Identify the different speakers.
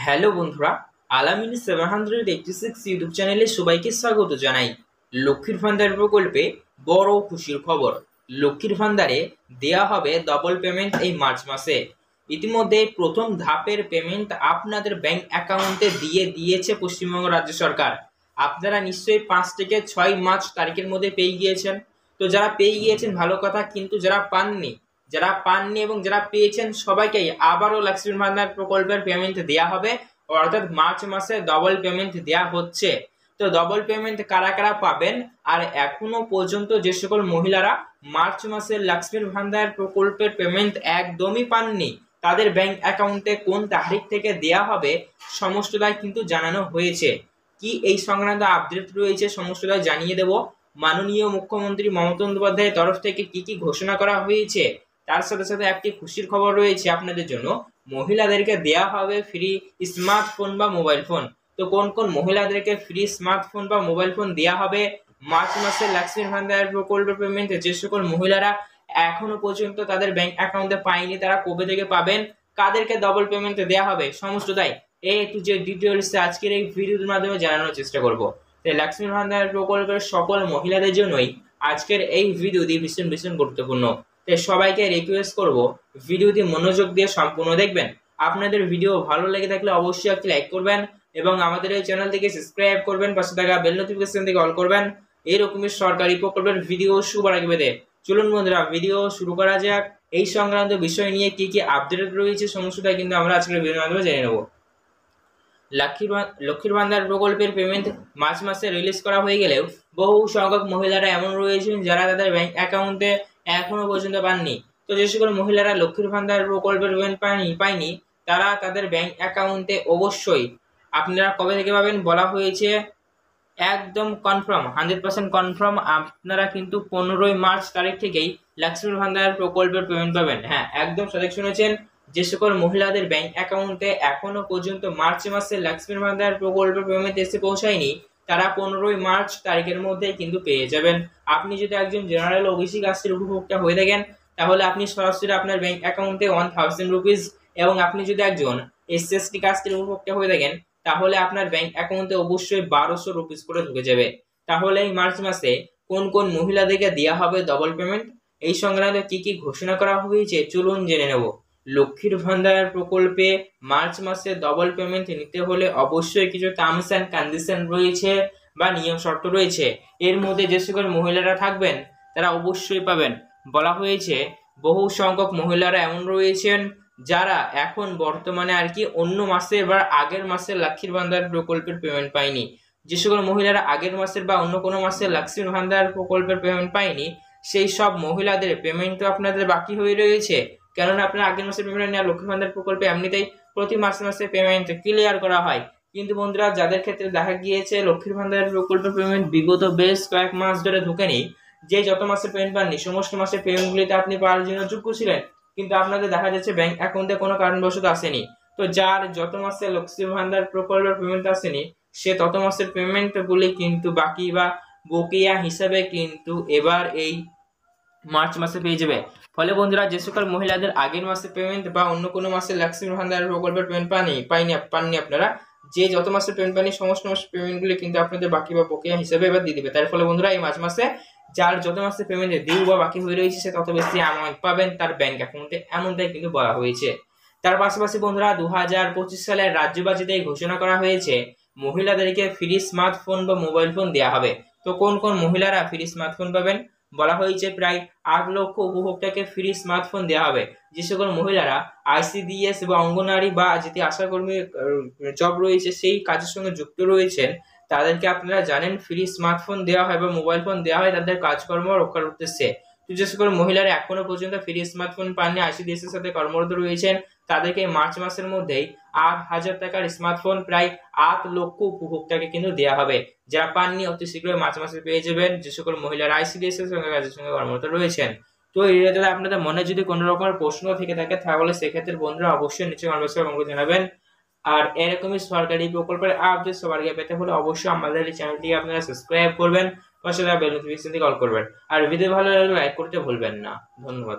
Speaker 1: Hello বন্ধুরা, আলামিন 786 YouTube চ্যানেলে সবাইকে স্বাগত জানাই। লক্ষ্মীর ভান্ডার প্রকল্পে বড় খুশির খবর। লক্ষ্মীর ভান্ডারে দেয়া হবে ডবল পেমেন্ট এই মার্চ মাসে। ইতিমধ্যে প্রথম ধাপের পেমেন্ট আপনাদের ব্যাংক অ্যাকাউন্টে দিয়ে দিয়েছে পশ্চিমবঙ্গ রাজ্য সরকার। আপনারা নিশ্চয়ই 5 থেকে 6 মার্চ তারিখের মধ্যে পেয়ে গিয়েছেন। তো যারা পেয়ে গিয়েছেন ভালো কথা, কিন্তু যারা পাননি এবং যারা পেয়েছেন সবাইকেই আবারও লক্ষ্মীর ভান্ডার প্রকল্পের পেমেন্ট দেওয়া হবে, অর্থাৎ মার্চ মাসে ডবল পেমেন্ট দেওয়া হচ্ছে। তো ডবল পেমেন্ট কারা কারা পাবেন, আর এখনো পর্যন্ত যে সকল মহিলারা মার্চ মাসে লক্ষ্মীর ভান্ডার প্রকল্পের পেমেন্ট একদমই পাননি, তাদের ব্যাংক অ্যাকাউন্টে কোন তারিখ থেকে দেওয়া হবে সমস্তটাই কিন্তু জানানো হয়েছে। কি এই সংক্রান্ত আপডেট রয়েছে সমস্তটাই জানিয়ে দেব। মাননীয় মুখ্যমন্ত্রী মমতা বন্দ্যোপাধ্যায়ের তরফ থেকে কি কি ঘোষণা করা হয়েছে, তার সাথে সাথে একটি খুশির খবর রয়েছে আপনাদের জন্য। মহিলাদেরকে দেয়া হবে ফ্রি স্মার্টফোন বা মোবাইল ফোন। তো কোন কোন মহিলাদেরকে ফ্রি স্মার্টফোন বা মোবাইল ফোন দেওয়া হবে মার্চ মাসে লক্ষ্মীর ভান্ডার প্রকল্পের পেমেন্টে? যে সকল মহিলারা এখনো পর্যন্ত তাদের ব্যাংক অ্যাকাউন্টে পায়নি, তারা কবে থেকে পাবেন, কাদেরকে ডবল পেমেন্ট দেওয়া হবে, সমস্তটাই একটু যে ডিটেলস আজকের এই ভিডিওর মাধ্যমে জানানোর চেষ্টা করব। তাই লক্ষ্মীর ভান্ডার প্রকল্পের সকল মহিলাদের জন্যই আজকের এই ভিডিওটি ভীষণ ভীষণ গুরুত্বপূর্ণ। তাই সবাইকে রিকোয়েস্ট করব ভিডিওটি মনোযোগ দিয়ে সম্পূর্ণ দেখবেন। আপনাদের ভিডিও ভালো লেগে থাকলে অবশ্যই একটি লাইক করবেন এবং আমাদের এই চ্যানেলটিকে সাবস্ক্রাইব করবেন, পাশে থাকা বেল নোটিফিকেশন থেকে অল করবেন এইরকমই সরকারি প্রকল্পের ভিডিও সবার আগে পেতে। চলুন বন্ধুরা, ভিডিও শুরু করা যাক। এই সংক্রান্ত বিষয় নিয়ে কি কি আপডেট রয়েছে সমস্তটাই কিন্তু আমরা আজকের ভিডিওর মাধ্যমে জেনে নেব। লক্ষ্মীর ভান্ডার প্রকল্পের পেমেন্ট মার্চ মাসে রিলিজ করা হয়ে গেলেও বহু সংখ্যক মহিলারা এমন রয়েছেন যারা তাদের ব্যাংক অ্যাকাউন্টে এখনো পর্যন্ত পাননি। তো যে সকল মহিলারা লক্ষ্মীর ভান্ডার প্রকল্পের পেমেন্ট পায়নি তারা তাদের ব্যাংক অ্যাকাউন্টে অবশ্যই আপনারা কবে থেকে পাবেন বলা হয়েছে, একদম কনফার্ম 100% কনফার্ম আপনারা কিন্তু 15ই মার্চ তারিখ থেকেই লক্ষ্মীর ভান্ডার প্রকল্পের পেমেন্ট পাবেন। হ্যাঁ, একদম সঠিক শুনেছেন। যে সকল মহিলাদের ব্যাংক অ্যাকাউন্টে এখনো পর্যন্ত মার্চ মাসে লক্ষ্মীর ভান্ডার প্রকল্পের পেমেন্ট এসে পৌঁছায়নি, তারা 15ই মার্চ তারিখের মধ্যে কিন্তু পেয়ে যাবেন। আপনি যদি একজন জেনারেল ওবিসি কাস্টের উপভোক্তা হয়ে থাকেন তাহলে আপনি সরাসরি আপনার ব্যাংক অ্যাকাউন্টে 1000 রুপিস, এবং আপনি যদি একজন এসসি কাস্টের উপভোক্তা হয়ে থাকেন তাহলে আপনার ব্যাংক অ্যাকাউন্টে অবশ্যই 1200 রুপিস করে ঢুকে যাবে। তাহলে এই মার্চ মাসে কোন কোন মহিলাদেরকে দেওয়া হবে ডবল পেমেন্ট, এই সংক্রান্ত কি কি ঘোষণা করা হয়েছে চলুন জেনে নেব। লক্ষ্মীর ভান্ডার প্রকল্পে মার্চ মাসে ডবল পেমেন্ট নিতে হলে অবশ্যই কিছু টার্মস অ্যান্ড কন্ডিশন রয়েছে বা নিয়ম শর্ত রয়েছে। এর মধ্যে যে সকল মহিলারা থাকবেন তারা অবশ্যই পাবেন। বলা হয়েছে বহু সংখ্যক মহিলারা এমন রয়েছেন যারা এখন বর্তমানে আর কি অন্য মাসের বা আগের মাসের লক্ষ্মীর ভান্ডার প্রকল্পের পেমেন্ট পায়নি। যে সকল মহিলারা আগের মাসের বা অন্য কোনো মাসের লক্ষ্মীর ভান্ডার প্রকল্পের পেমেন্ট পায়নি, সেই সব মহিলাদের পেমেন্ট তো আপনাদের বাকি হয়ে রয়েছে, কেননা আপনার আগের মাসের পেমেন্ট নেওয়া লক্ষ্মীর ভান্ডার প্রকল্পে এমনিতেই প্রতি মাসে মাসে পেমেন্ট ক্লিয়ার করা হয়। কিন্তু বন্ধুরা, যাদের ক্ষেত্রে দেখা গিয়েছে লক্ষ্মীর ভান্ডার প্রকল্পের পেমেন্ট বিগত বেশ কয়েক মাস ধরে ঢোকেনি, যে যত মাসে পেমেন্ট পাননি সমস্ত মাসের পেমেন্টগুলিতে আপনি পাওয়ার জন্য যোগ্য ছিলেন, কিন্তু আপনাদের দেখা যাচ্ছে ব্যাংক অ্যাকাউন্টে কোনো কারণবশত আসেনি। তো যার যত মাসে লক্ষ্মীর ভান্ডার প্রকল্পের পেমেন্ট আসেনি সে তত মাসের পেমেন্টগুলি কিন্তু বাকি বা বকেয়া হিসাবে কিন্তু এবার এই মার্চ মাসে পেয়ে যাবে। ফলে বন্ধুরা, যে সকল মহিলাদের আগের মাসে পেমেন্ট বা অন্য কোনো মাসে লক্ষ্মীর ভান্ডার প্রকল্পের পেমেন্ট পাননি আপনারা, যে যত মাসের পেমেন্ট পাননি সমস্ত মাসের পেমেন্টগুলি কিন্তু আপনাদের বাকি বা বকেয়া হিসাবে এবার দিয়ে দিবে। তার ফলে বন্ধুরা, এই মার্চ মাসে যার যত মাসে পেমেন্ট ডিউ বা বাকি হয়ে রয়েছে সে তত বেশি অ্যামাউন্ট পাবেন তার ব্যাংক অ্যাকাউন্টে, এমনটাই কিন্তু বলা হয়েছে। তার পাশাপাশি বন্ধুরা, 2025 সালের রাজ্য বাজেটে ঘোষণা করা হয়েছে মহিলাদেরকে ফ্রি স্মার্টফোন বা মোবাইল ফোন দেওয়া হবে। তো কোন কোন মহিলারা ফ্রি স্মার্টফোন পাবেন বলা হয়েছে, প্রায় 8 লক্ষ উপভোক্তাকে ফ্রি স্মার্টফোন দেওয়া হবে। যে সকল মহিলারা আইসিডিএস বা অঙ্গনারী বা যেটি আশাকর্মী জব রয়েছে সেই কাজের সঙ্গে যুক্ত রয়েছেন তাদেরকে আপনারা জানেন ফ্রি স্মার্টফোন দেওয়া হয় বা মোবাইল ফোন দেওয়া হয় তাদের কাজকর্ম রক্ষার উদ্দেশ্যে। তো যে সকল মহিলারা এখনো পর্যন্ত ফ্রি স্মার্টফোন পাননি, আইসিডিএস এর সাথে কর্মরত রয়েছেন, তাদেরকে মার্চ মাসের মধ্যেই 8,000 টাকার স্মার্টফোন প্রায় 8 লক্ষ উপভোক্তাকে কিন্তু দেওয়া হবে। যারা পাননি অতি শীঘ্রই মার্চ মাসে পেয়ে যাবেন, যে সকল মহিলারা আইসিডিএস এর সঙ্গে কাজের সঙ্গে কর্মরত রয়েছেন। তো এই রিলেটেড আপনাদের মনে যদি কোনো রকমের প্রশ্ন থেকে থাকে তাহলে সেক্ষেত্রে বন্ধুরা অবশ্যই নিচে কমেন্ট বক্সে কমেন্ট করে জানাবেন। আর এরকমই সরকারি প্রকল্পের আপডেট সবার আগে পেতে হলে অবশ্যই আমাদের এই চ্যানেলটিকে আপনারা সাবস্ক্রাইব করবেন, পাশে থাকা বেল নোটিফিকেশন দিয়ে কল করবেন। আর ভিডিও ভালো লাগলে লাইক করতে ভুলবেন না। ধন্যবাদ।